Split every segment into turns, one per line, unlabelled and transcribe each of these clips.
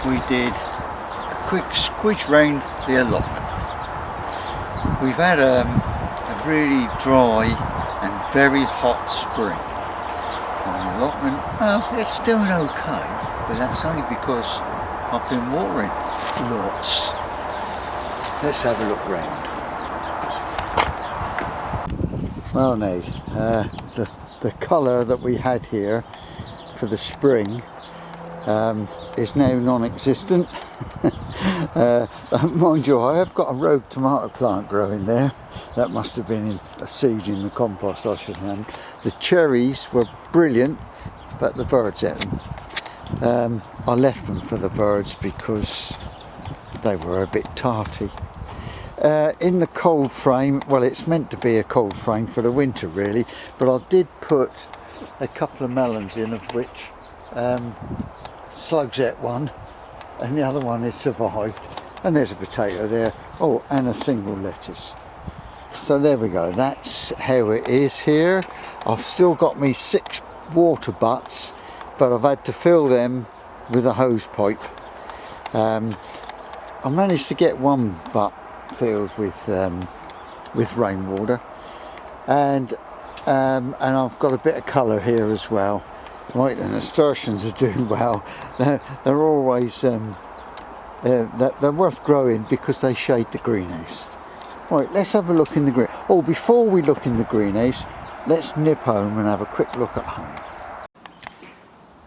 we did a quick squidge round the allotment. We've had a really dry and very hot spring, and the allotment, well, it's doing okay, but that's only because I've been watering lots. Let's have a look round. Well now, the colour that we had here for the spring is now non-existent. Mind you, I have got a rogue tomato plant growing there. That must have been a seed in the compost I should have. The cherries were brilliant, but the birds ate them. I left them for the birds because they were a bit tarty. In the cold frame, well, it's meant to be a cold frame for the winter really, but I did put a couple of melons in, of which slugs ate one and the other one has survived, and there's a potato there, oh, and a single lettuce. So there we go, that's how it is here. I've still got me 6 water butts, but I've had to fill them with a hose pipe. I managed to get one butt filled with rainwater, and I've got a bit of colour here as well. Right, the nasturtiums are doing well. They're always they're worth growing because they shade the greenhouse. Right, let's have a look in the green. Oh, before we look in the greenhouse, let's nip home and have a quick look at home.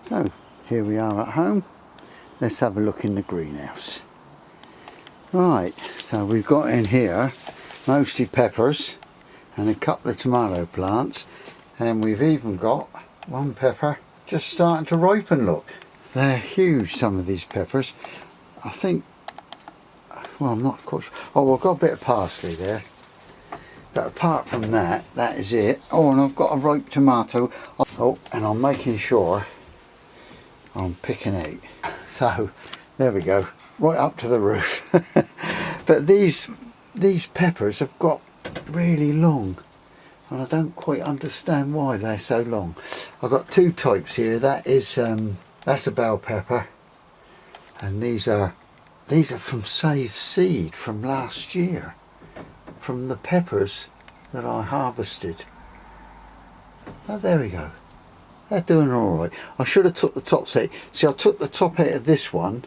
So here we are at home. Let's have a look in the greenhouse. Right, so we've got in here mostly peppers and a couple of tomato plants, and we've even got one pepper just starting to ripen. Look, they're huge, some of these peppers. I think, well, I'm not quite sure. Oh, I've got a bit of parsley there, but apart from that, that is it. Oh, and I've got a ripe tomato. Oh, and I'm making sure I'm picking out. So there we go, right up to the roof. But these peppers have got really long, and I don't quite understand why they're so long. I've got 2 types here. That is that's a bell pepper, and these are from saved seed from last year, from the peppers that I harvested. Oh, there we go. They're doing all right. I should have took the tops out. See, I took the top out of this one,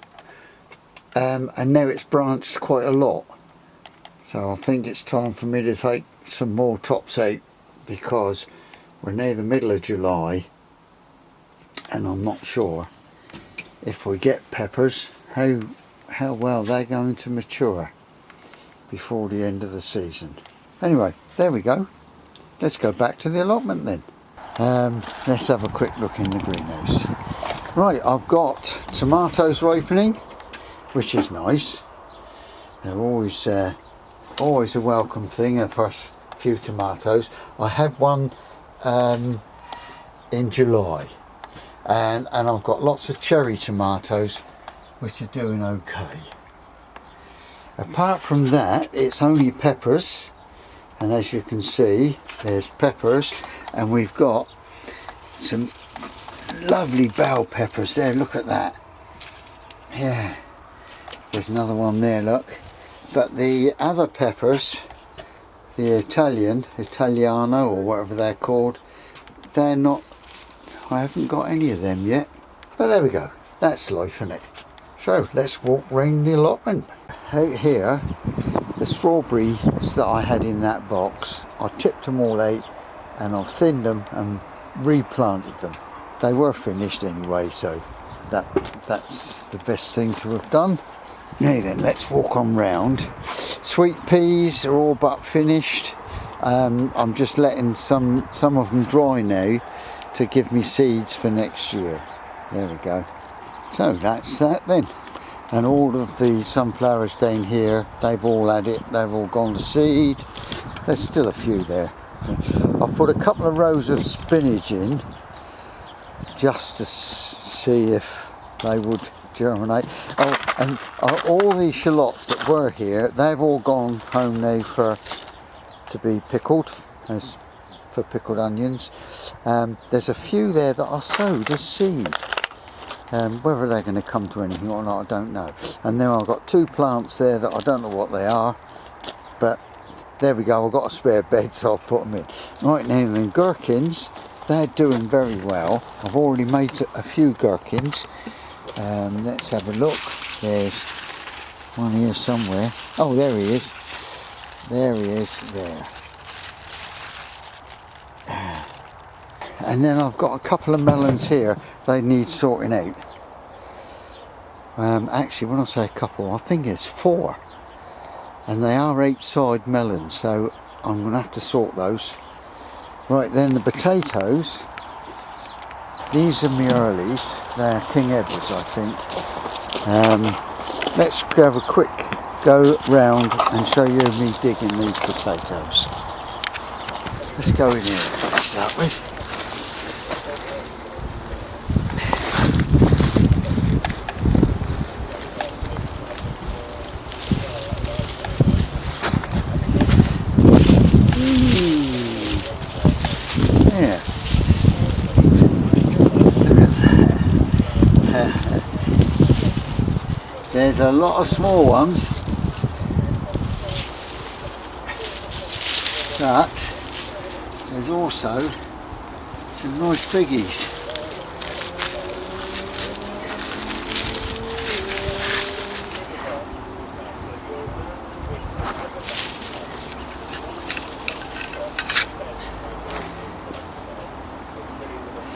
and now it's branched quite a lot. So I think it's time for me to take some more tops out, because we're near the middle of July, and I'm not sure if we get peppers how well they're going to mature before the end of the season. Anyway, there we go. Let's go back to the allotment then. Let's have a quick look in the greenhouse. Right, I've got tomatoes ripening, which is nice. They're always a welcome thing, the first few tomatoes. I had one in July, and I've got lots of cherry tomatoes which are doing okay. Apart from that, it's only peppers, and as you can see, there's peppers, and we've got some lovely bell peppers there. Look at that. Yeah, there's another one there, look. But the other peppers, the Italiano or whatever they're called, they're not, I haven't got any of them yet. But there we go, that's life, isn't it? So let's walk round the allotment. Out here, the strawberries that I had in that box, I tipped them all out and I've thinned them and replanted them. They were finished anyway, so that's the best thing to have done. Now then, let's walk on round. Sweet peas are all but finished. I'm just letting some of them dry now to give me seeds for next year. There we go. So that's that then. And all of the sunflowers down here, they've all had it, they've all gone to seed. There's still a few there. I've put a couple of rows of spinach in just to see if they would germinate. Oh, and all these shallots that were here, they've all gone home now to be pickled, as for pickled onions. There's a few there that are sowed as seed. Whether they're going to come to anything or not, I don't know. And then I've got 2 plants there that I don't know what they are, but there we go. I've got a spare bed, so I'll put them in. Right now, then gherkins, they're doing very well. I've already made a few gherkins. Let's have a look. There's one here somewhere. Oh, there he is. There he is, there. And then I've got a couple of melons here. They need sorting out. Actually, when I say a couple, I think it's 4. And they are outside melons, so I'm going to have to sort those. Right, then the potatoes. These are my earlies. They're King Edwards, I think. Let's have a quick go round and show you me digging these potatoes. Let's go in here to start with. Yeah. There's a lot of small ones, but there's also some nice biggies.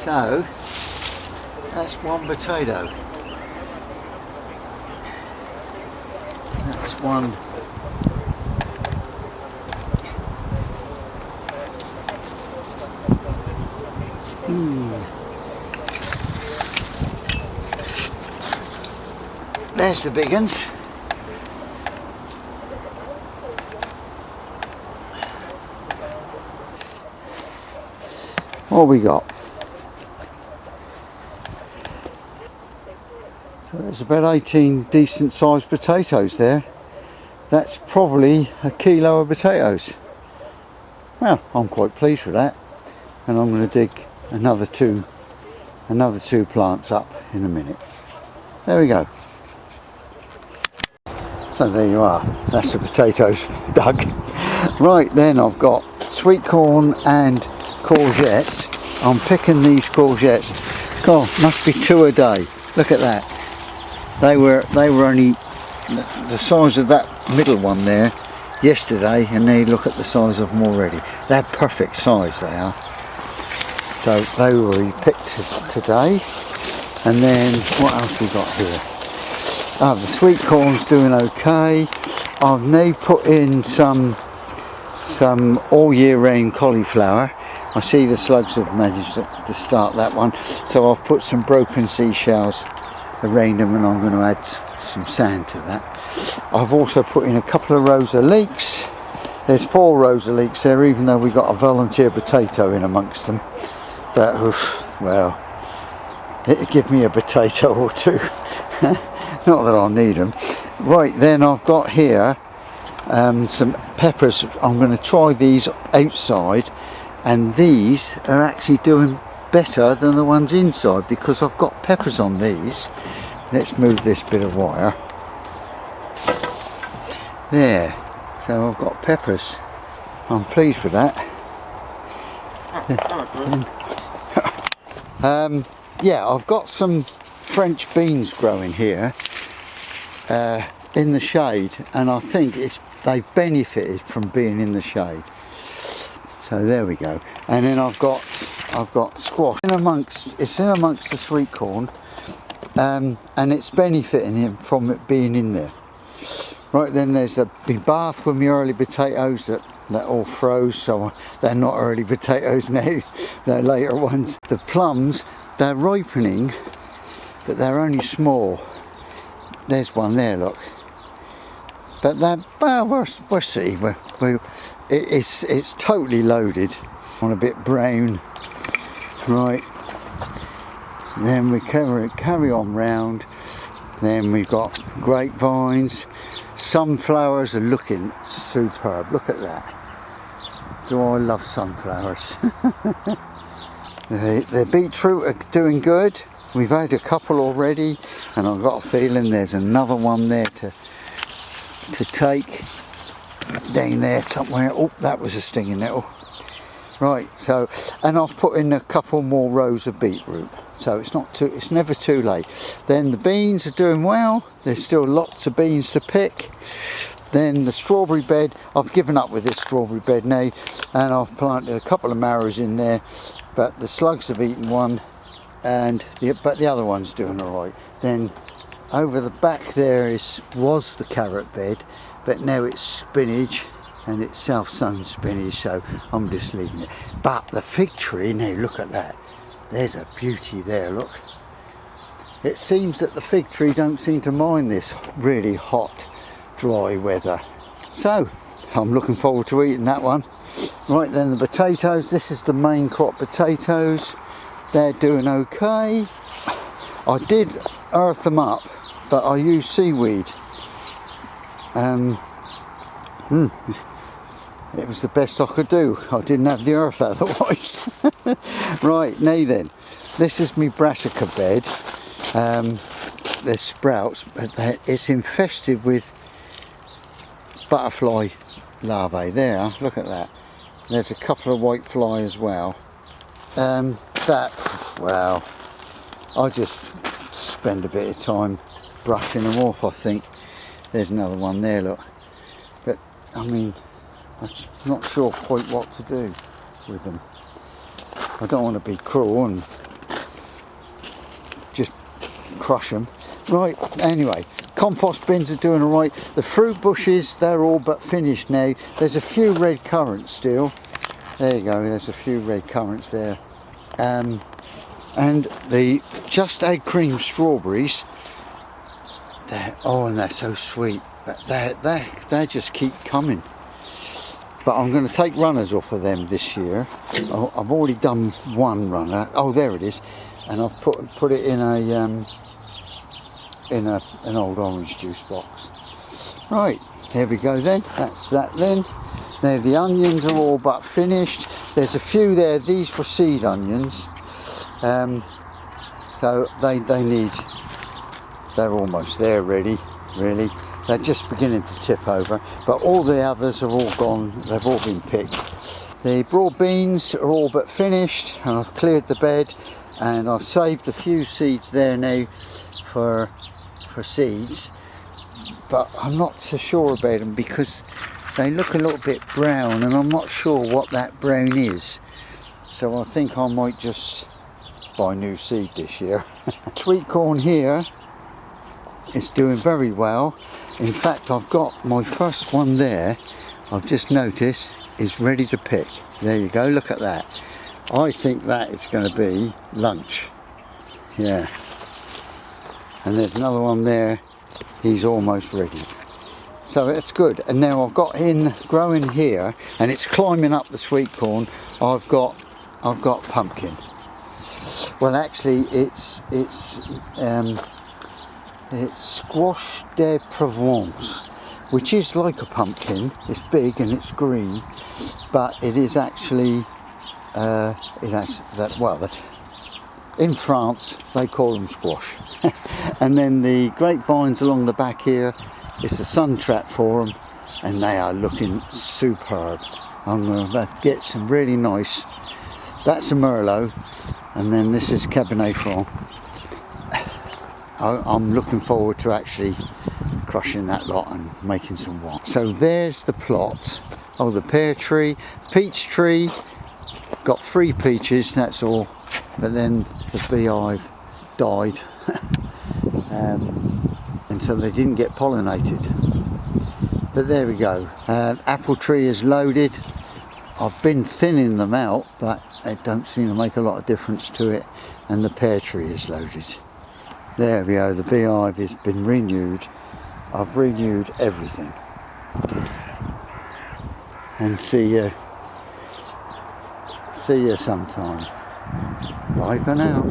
So that's one potato. That's one. There's the big ones. What we got? So there's about 18 decent sized potatoes there. That's probably a kilo of potatoes. Well, I'm quite pleased with that. And I'm going to dig another two plants up in a minute. There we go. So there you are. That's the potatoes dug. Right, then I've got sweet corn and courgettes. I'm picking these courgettes. God, must be 2 a day. Look at that. They were only the size of that middle one there yesterday, and they look at the size of them already. They're perfect size, they are. So they were already picked today. And then what else we got here? Oh, the sweet corn's doing okay. I've now put in some all year round cauliflower. I see the slugs have managed to start that one, so I've put some broken seashells around them, and I'm going to add some sand to that. I've also put in a couple of rows of leeks. There's 4 rows of leeks there, even though we got a volunteer potato in amongst them. But well, it'd give me a potato or 2. Not that I'll need them. Right, then I've got here some peppers. I'm going to try these outside, and these are actually doing better than the ones inside because I've got peppers on these. Let's move this bit of wire there. So I've got peppers. I'm pleased with that. Yeah, I've got some French beans growing here in the shade, and I think they've benefited from being in the shade. So there we go. And then I've got squash it's in amongst the sweet corn, and it's benefiting from it being in there. Right, then there's the bath with my early potatoes that all froze, so they're not early potatoes now, they're later ones. The plums, they're ripening, but they're only small. There's one there, look. But they're, well, we'll see. It's totally loaded. On a bit brown. Right. Then we carry on round. Then we've got grapevines. Sunflowers are looking superb. Look at that. Do I love sunflowers? The beetroot are doing good. we've had a couple already, and I've got a feeling there's another one there to take down there somewhere. Oh, that was a stinging nettle. Right, so, and I've put in a couple more rows of beetroot, so it's never too late. Then the beans are doing well. There's still lots of beans to pick. Then the strawberry bed, I've given up with this strawberry bed now, and I've planted a couple of marrows in there, but the slugs have eaten one, but the other one's doing all right. Then over the back there was the carrot bed, but now it's spinach, and it's self-sown spinach, so I'm just leaving it. But the fig tree, now look at that. There's a beauty there, look. It seems that the fig tree don't seem to mind this really hot, dry weather. So, I'm looking forward to eating that one. Right then, the potatoes. This is the main crop potatoes. They're doing okay. I did earth them up, but I used seaweed. It was the best I could do. I didn't have the earth otherwise. Right, now then, this is my brassica bed. There's sprouts, but it's infested with butterfly larvae. There, look at that. There's a couple of white fly as well. Well, I just spend a bit of time brushing them off, I think. There's another one there, look. But, I mean, I'm not sure quite what to do with them. I don't want to be cruel and just crush them. Right, anyway, compost bins are doing all right. The fruit bushes, they're all but finished now. There's a few red currants still. There you go, there's a few red currants there. And the just egg cream strawberries, and they're so sweet. They just keep coming. But I'm going to take runners off of them this year. I've already done one runner. Oh, there it is, and I've put it in an old orange juice box. Right, here we go then. That's that then. Now the onions are all but finished. There's a few there. These were seed onions, so they're almost there ready. Really. They're just beginning to tip over, but all the others have all gone, they've all been picked. The broad beans are all but finished, and I've cleared the bed, and I've saved a few seeds there now for seeds, but I'm not so sure about them because they look a little bit brown, and I'm not sure what that brown is. So I think I might just buy new seed this year. Sweet corn here is doing very well. In fact, I've got my first one there, I've just noticed, is ready to pick. There you go, look at that. I think that is going to be lunch. Yeah. And there's another one there, he's almost ready. So that's good. And now I've got growing here, and it's climbing up the sweet corn, I've got pumpkin. Well, actually it's squash de Provence, which is like a pumpkin. It's big and it's green, but it is actually in France they call them squash. And then the grapevines along the back here, it's a sun trap for them, and they are looking superb. I'm going to get some really nice. That's a Merlot, and then this is Cabernet Franc. I'm looking forward to actually crushing that lot and making some wine. So there's the plot. Oh, the pear tree, peach tree, got 3 peaches, that's all. But then the beehive died until they didn't get pollinated. But there we go. Apple tree is loaded. I've been thinning them out, but it don't seem to make a lot of difference to it. And the pear tree is loaded. There we go, the beehive has been renewed. I've renewed everything. And see you sometime. Bye for now.